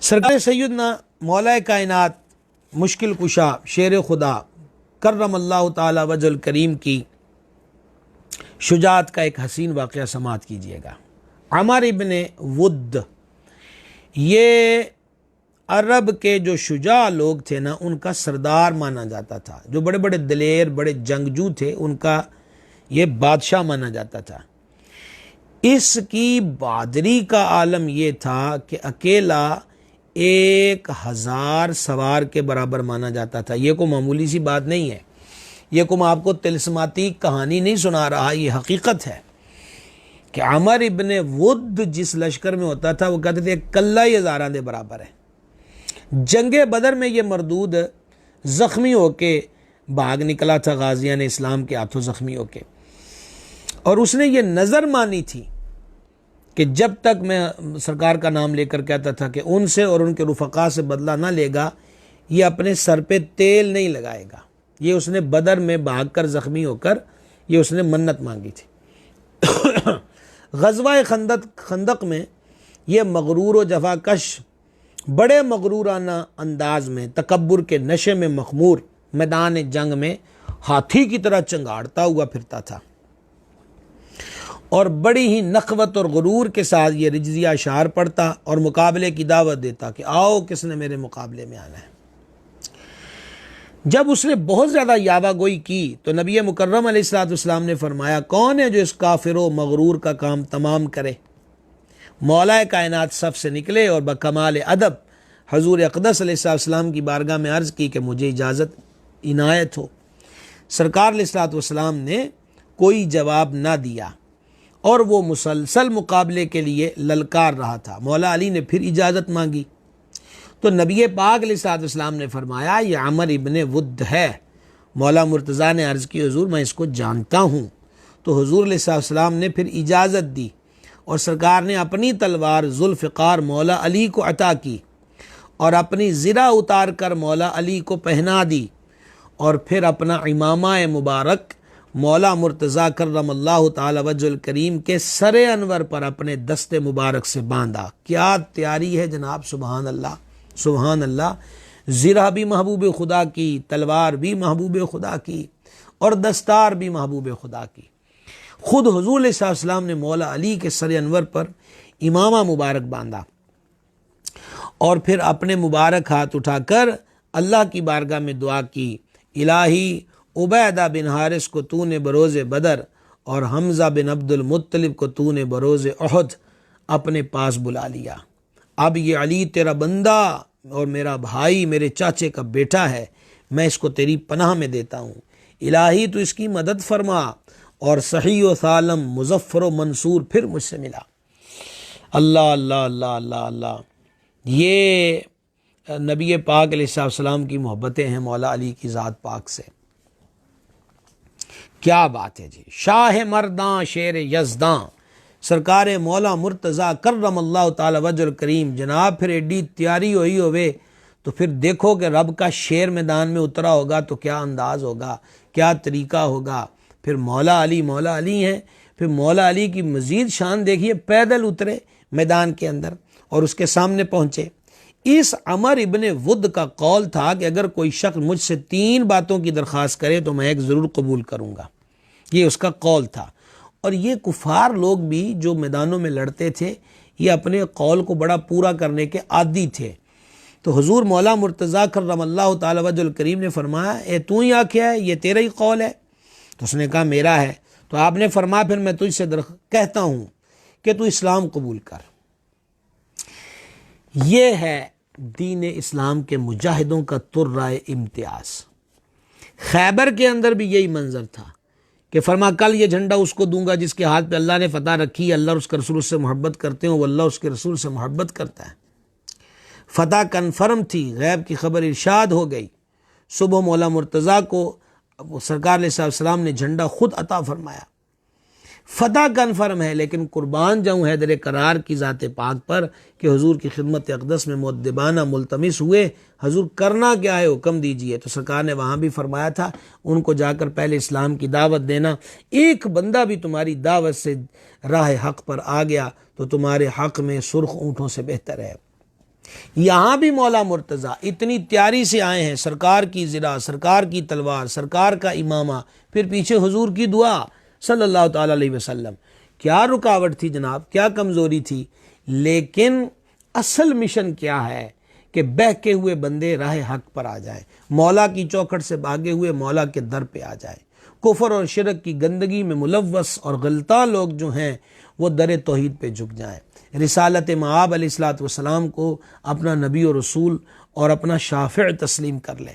سرکار سیدنا مولا کائنات مشکل کشا شیر خدا کرم اللہ تعالی وجہ الکریم کی شجاعت کا ایک حسین واقعہ سماعت کیجیے گا۔ عمر ابن ود، یہ عرب کے جو شجاع لوگ تھے نا، ان کا سردار مانا جاتا تھا۔ جو بڑے بڑے دلیر، بڑے جنگجو تھے، ان کا یہ بادشاہ مانا جاتا تھا۔ اس کی بہادری کا عالم یہ تھا کہ اکیلا 1000 سوار کے برابر مانا جاتا تھا۔ یہ کوئی معمولی سی بات نہیں ہے، یہ کوئی آپ کو طلسماتی کہانی نہیں سنا رہا، یہ حقیقت ہے کہ عمر ابن ود جس لشکر میں ہوتا تھا وہ کہتے تھے کلہ ہی ہزاراں دے برابر ہے۔ جنگ بدر میں یہ مردود زخمی ہو کے بھاگ نکلا تھا، غازیان اسلام کے ہاتھوں زخمی ہو کے، اور اس نے یہ نظر مانی تھی کہ جب تک میں سرکار کا نام لے کر کہتا تھا کہ ان سے اور ان کے رفقا سے بدلہ نہ لے گا، یہ اپنے سر پہ تیل نہیں لگائے گا۔ یہ اس نے بدر میں بھاگ کر زخمی ہو کر یہ اس نے منت مانگی تھی۔ غزوہ خندق میں یہ مغرور و جفاکش بڑے مغرورانہ انداز میں تکبر کے نشے میں مخمور میدان جنگ میں ہاتھی کی طرح چنگاڑتا ہوا پھرتا تھا، اور بڑی ہی نخوت اور غرور کے ساتھ یہ رجزیہ اشعار پڑھتا اور مقابلے کی دعوت دیتا کہ آؤ کس نے میرے مقابلے میں آنا ہے۔ جب اس نے بہت زیادہ یاوہ گوئی کی تو نبی مکرم علیہ السلام نے فرمایا، کون ہے جو اس کافر و مغرور کا کام تمام کرے؟ مولا کائنات صف سے نکلے اور بکمال ادب حضور اقدس علیہ السلام کی بارگاہ میں عرض کی کہ مجھے اجازت عنایت ہو۔ سرکار علیہ السلام نے کوئی جواب نہ دیا اور وہ مسلسل مقابلے کے لیے للکار رہا تھا۔ مولا علی نے پھر اجازت مانگی تو نبی پاک علیہ السلام نے فرمایا، یہ عمر ابن ود ہے۔ مولا مرتضیٰ نے عرض کی، حضور میں اس کو جانتا ہوں۔ تو حضور علیہ السلام نے پھر اجازت دی اور سرکار نے اپنی تلوار ذوالفقار مولا علی کو عطا کی اور اپنی زرہ اتار کر مولا علی کو پہنا دی، اور پھر اپنا امامہ مبارک مولا مرتضیٰ کرم اللہ تعالی وجہ الکریم کے سر انور پر اپنے دست مبارک سے باندھا۔ کیا تیاری ہے جناب، سبحان اللہ سبحان اللہ۔ زرہ بھی محبوب خدا کی، تلوار بھی محبوب خدا کی، اور دستار بھی محبوب خدا کی۔ خود حضور علیہ السلام نے مولا علی کے سر انور پر امامہ مبارک باندھا اور پھر اپنے مبارک ہاتھ اٹھا کر اللہ کی بارگاہ میں دعا کی، الہی عبیدہ بن حارث کو تو نے بروز بدر اور حمزہ بن عبد المطلب کو تو نے بروز احد اپنے پاس بلا لیا۔ اب یہ علی تیرا بندہ اور میرا بھائی، میرے چاچے کا بیٹا ہے، میں اس کو تیری پناہ میں دیتا ہوں، الہی تو اس کی مدد فرما، اور صحیح و سالم مظفر و منصور پھر مجھ سے ملا۔ اللہ اللہ اللہ اللہ اللہ۔ یہ نبی پاک علیہ السلام کی محبتیں ہیں مولا علی کی ذات پاک سے۔ کیا بات ہے جی۔ شاہ مرداں شیر یزداں سرکار مولا مرتضیٰ کرم اللہ تعالی وجہ الکریم، جناب پھر ایڈی تیاری ہوئی ہوئے تو پھر دیکھو کہ رب کا شیر میدان میں اترا ہوگا تو کیا انداز ہوگا، کیا طریقہ ہوگا۔ پھر مولا علی ہیں، پھر مولا علی کی مزید شان دیکھیے، پیدل اترے میدان کے اندر اور اس کے سامنے پہنچے۔ اس عمر ابن ود کا قول تھا کہ اگر کوئی شخص مجھ سے 3 باتوں کی درخواست کرے تو میں ایک ضرور قبول کروں گا، یہ اس کا قول تھا۔ اور یہ کفار لوگ بھی جو میدانوں میں لڑتے تھے، یہ اپنے قول کو بڑا پورا کرنے کے عادی تھے۔ تو حضور مولا مرتضیٰ کرم اللہ تعالی وجہ الکریم نے فرمایا، اے تو ہی آکھیا ہے، یہ تیرا ہی قول ہے؟ تو اس نے کہا میرا ہے۔ تو آپ نے فرمایا پھر میں تجھ سے کہتا ہوں کہ تو اسلام قبول کر۔ یہ ہے دین اسلام کے مجاہدوں کا ترائے امتیاز۔ خیبر کے اندر بھی یہی منظر تھا کہ فرما کل یہ جھنڈا اس کو دوں گا جس کے ہاتھ پہ اللہ نے فتح رکھی ہے، اللہ اور اس کے رسول سے محبت کرتے ہیں، وہ اللہ اور اس کے رسول سے محبت کرتا ہے۔ فتح کنفرم تھی، غیب کی خبر ارشاد ہو گئی۔ صبح مولا مرتضیٰ کو سرکار علیہ السلام نے جھنڈا خود عطا فرمایا۔ فتح کنفرم ہے، لیکن قربان جاؤں حیدر کرار کی ذات پاک پر کہ حضور کی خدمت اقدس میں مؤدبانہ ملتمس ہوئے، حضور کرنا کیا ہے حکم دیجئے۔ تو سرکار نے وہاں بھی فرمایا تھا ان کو جا کر پہلے اسلام کی دعوت دینا، ایک بندہ بھی تمہاری دعوت سے راہ حق پر آ گیا تو تمہارے حق میں سرخ اونٹوں سے بہتر ہے۔ یہاں بھی مولا مرتضیٰ اتنی تیاری سے آئے ہیں، سرکار کی زرہ، سرکار کی تلوار، سرکار کا امامہ، پھر پیچھے حضور کی دعا صلی اللہ تعالی علیہ وسلم۔ کیا رکاوٹ تھی جناب، کیا کمزوری تھی، لیکن اصل مشن کیا ہے کہ بہکے ہوئے بندے راہ حق پر آ جائیں، مولا کی چوکھٹ سے بھاگے ہوئے مولا کے در پہ آ جائیں، کفر اور شرک کی گندگی میں ملوث اور غلطاں لوگ جو ہیں وہ در توحید پہ جھک جائیں، رسالت مآب علیہ الصلوۃ والسلام کو اپنا نبی و رسول اور اپنا شافع تسلیم کر لیں۔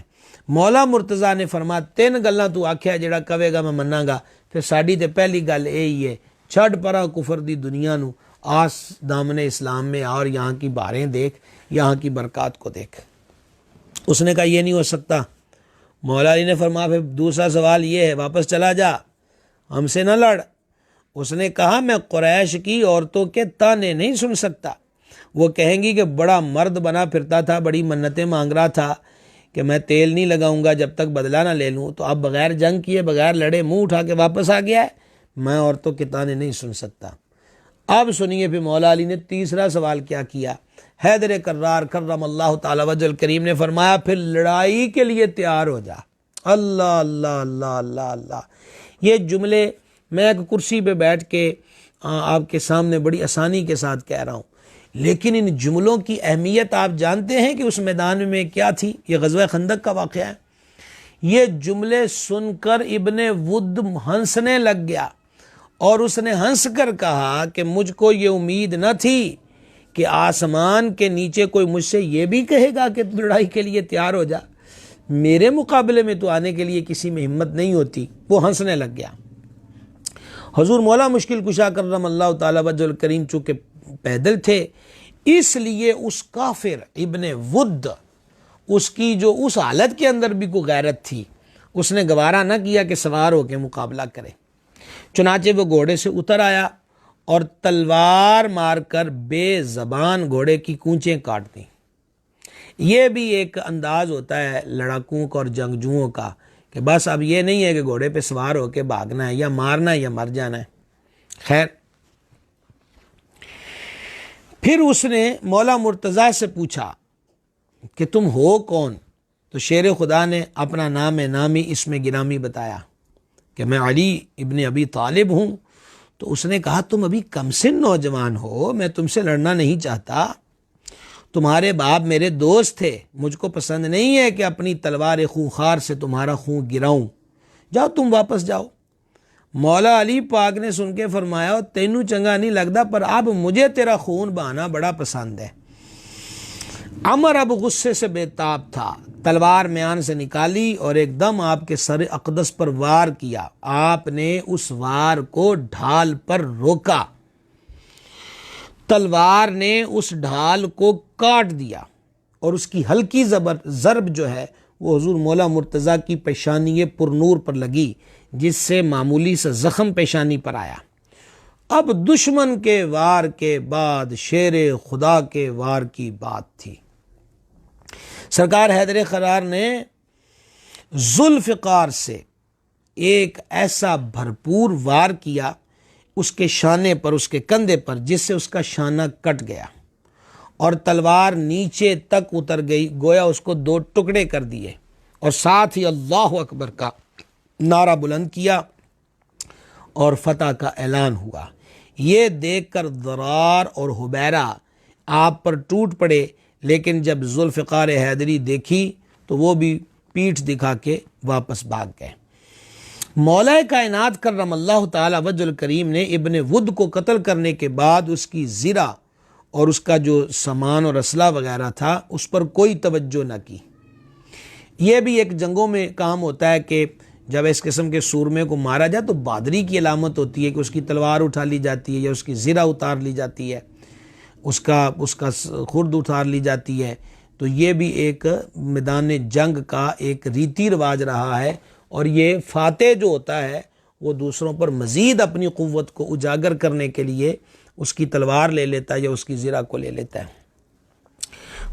مولا مرتضیٰ نے فرمایا 3 گلاں تو آکھیا جڑا کہے گا میں مناں گا، پھر ساڈی تے پہلی گل یہی ہے، چھڈ پرا کفر دی دنیا نو، آس دامن اسلام میں اور یہاں کی بہاریں دیکھ، یہاں کی برکات کو دیکھ۔ اس نے کہا یہ نہیں ہو سکتا۔ مولا علی نے فرمایا پھر دوسرا سوال یہ ہے، واپس چلا جا، ہم سے نہ لڑ۔ اس نے کہا میں قریش کی عورتوں کے تانے نہیں سن سکتا، وہ کہیں گی کہ بڑا مرد بنا پھرتا تھا، بڑی منتیں مانگ رہا تھا کہ میں تیل نہیں لگاؤں گا جب تک بدلہ نہ لے لوں، تو اب بغیر جنگ کیے بغیر لڑے منہ اٹھا کے واپس آ گیا ہے، میں عورتوں کے تانے نہیں سن سکتا۔ اب سنیے پھر مولا علی نے تیسرا سوال کیا کیا۔ حیدر کرار کرم اللہ تعالی وجہ الکریم نے فرمایا پھر لڑائی کے لیے تیار ہو جا۔ اللہ اللہ اللہ اللہ اللہ، یہ جملے میں ایک کرسی پہ بیٹھ کے آپ کے سامنے بڑی آسانی کے ساتھ کہہ رہا ہوں، لیکن ان جملوں کی اہمیت آپ جانتے ہیں کہ اس میدان میں کیا تھی؟ یہ غزوہ خندق کا واقعہ ہے۔ یہ جملے سن کر ابن ود ہنسنے لگ گیا، اور اس نے ہنس کر کہا کہ مجھ کو یہ امید نہ تھی کہ آسمان کے نیچے کوئی مجھ سے یہ بھی کہے گا کہ تو لڑائی کے لیے تیار ہو جا، میرے مقابلے میں تو آنے کے لیے کسی میں ہمت نہیں ہوتی۔ وہ ہنسنے لگ گیا۔ حضور مولا مشکل کشا کرم اللہ تعالی وجہ الکریم چونکہ پیدل تھے، اس لیے اس کافر ابن ود، اس کی جو اس حالت کے اندر بھی کوئی غیرت تھی، اس نے گوارا نہ کیا کہ سوار ہو کے مقابلہ کرے، چنانچہ وہ گھوڑے سے اتر آیا اور تلوار مار کر بے زبان گھوڑے کی کونچیں کاٹ دیں۔ یہ بھی ایک انداز ہوتا ہے لڑاکوؤں کا اور جنگجوؤں کا کہ بس اب یہ نہیں ہے کہ گھوڑے پہ سوار ہو کے بھاگنا ہے، یا مارنا ہے یا مر جانا ہے۔ خیر، پھر اس نے مولا مرتضیٰ سے پوچھا کہ تم ہو کون؟ تو شیر خدا نے اپنا نام نامی اسم گرامی بتایا کہ میں علی ابن ابی طالب ہوں۔ تو اس نے کہا تم ابھی کم سن نوجوان ہو، میں تم سے لڑنا نہیں چاہتا، تمہارے باپ میرے دوست تھے، مجھ کو پسند نہیں ہے کہ اپنی تلوار خونخوار سے تمہارا خون گراؤں، جاؤ تم واپس جاؤ۔ مولا علی پاک نے سن کے فرمایا تینوں چنگا نہیں لگتا، پر اب مجھے تیرا خون بہانا بڑا پسند ہے۔ عمر اب غصے سے بے تاب تھا، تلوار میان سے نکالی اور ایک دم آپ کے سر اقدس پر وار کیا۔ آپ نے اس وار کو ڈھال پر روکا، تلوار نے اس ڈھال کو کاٹ دیا، اور اس کی ہلکی ضرب جو ہے وہ حضور مولا مرتضیٰ کی پیشانی پر نور پر لگی، جس سے معمولی سے زخم پیشانی پر آیا۔ اب دشمن کے وار کے بعد شیر خدا کے وار کی بات تھی۔ سرکار حیدر قرار نے ذوالفقار سے ایک ایسا بھرپور وار کیا اس کے شانے پر، اس کے کندھے پر، جس سے اس کا شانہ کٹ گیا اور تلوار نیچے تک اتر گئی، گویا اس کو 2 ٹکڑے کر دیے، اور ساتھ ہی اللہ اکبر کا نعرہ بلند کیا اور فتح کا اعلان ہوا۔ یہ دیکھ کر ضرار اور حبیرہ آپ پر ٹوٹ پڑے، لیکن جب ذوالفقار حیدری دیکھی تو وہ بھی پیٹھ دکھا کے واپس بھاگ گئے۔ مولا کائنات کرم اللہ تعالی وجہ الکریم نے ابن ود کو قتل کرنے کے بعد اس کی زرہ اور اس کا جو سامان اور اسلحہ وغیرہ تھا اس پر کوئی توجہ نہ کی۔ یہ بھی ایک جنگوں میں کام ہوتا ہے کہ جب اس قسم کے سورمے کو مارا جائے تو بہادری کی علامت ہوتی ہے کہ اس کی تلوار اٹھا لی جاتی ہے، یا اس کی زرہ اتار لی جاتی ہے، اس کا خرد اتار لی جاتی ہے۔ تو یہ بھی ایک میدان جنگ کا ایک ریتی رواج رہا ہے، اور یہ فاتح جو ہوتا ہے وہ دوسروں پر مزید اپنی قوت کو اجاگر کرنے کے لیے اس کی تلوار لے لیتا ہے یا اس کی زرہ کو لے لیتا ہے۔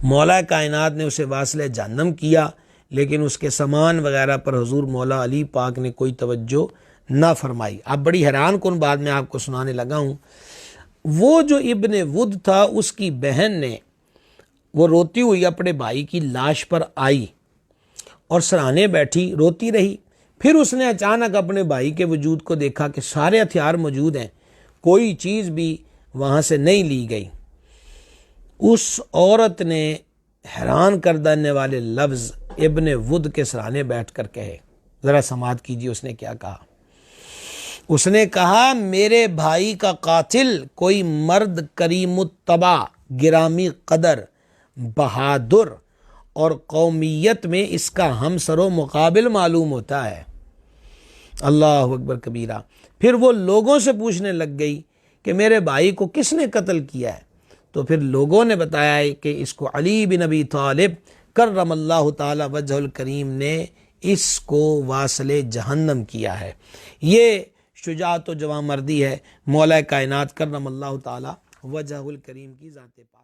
مولا کائنات نے اسے واصل جہنم کیا، لیکن اس کے سامان وغیرہ پر حضور مولا علی پاک نے کوئی توجہ نہ فرمائی۔ اب بڑی حیران کن بات میں آپ کو سنانے لگا ہوں۔ وہ جو ابن ود تھا، اس کی بہن نے وہ روتی ہوئی اپنے بھائی کی لاش پر آئی اور سراہنے بیٹھی روتی رہی. پھر اس نے اچانک اپنے بھائی کے وجود کو دیکھا کہ سارے ہتھیار موجود ہیں، کوئی چیز بھی وہاں سے نہیں لی گئی. اس عورت نے حیران کر دینے والے لفظ ابن ود کے سراہنے بیٹھ کر کہے. ذرا سماعت کیجیے اس نے کیا کہا. اس نے کہا میرے بھائی کا قاتل کوئی مرد کریم الطبع، گرامی قدر، بہادر اور قومیت میں اس کا ہمسر و مقابل معلوم ہوتا ہے. اللہ اکبر کبیرہ. پھر وہ لوگوں سے پوچھنے لگ گئی کہ میرے بھائی کو کس نے قتل کیا ہے؟ تو پھر لوگوں نے بتایا کہ اس کو علی بن ابی طالب کرم اللہ تعالی وجہ الکریم نے اس کو واصل جہنم کیا ہے. یہ شجاعت و جوان مردی ہے مولا کائنات کرم اللہ تعالی وجہ الکریم کی ذات پاک.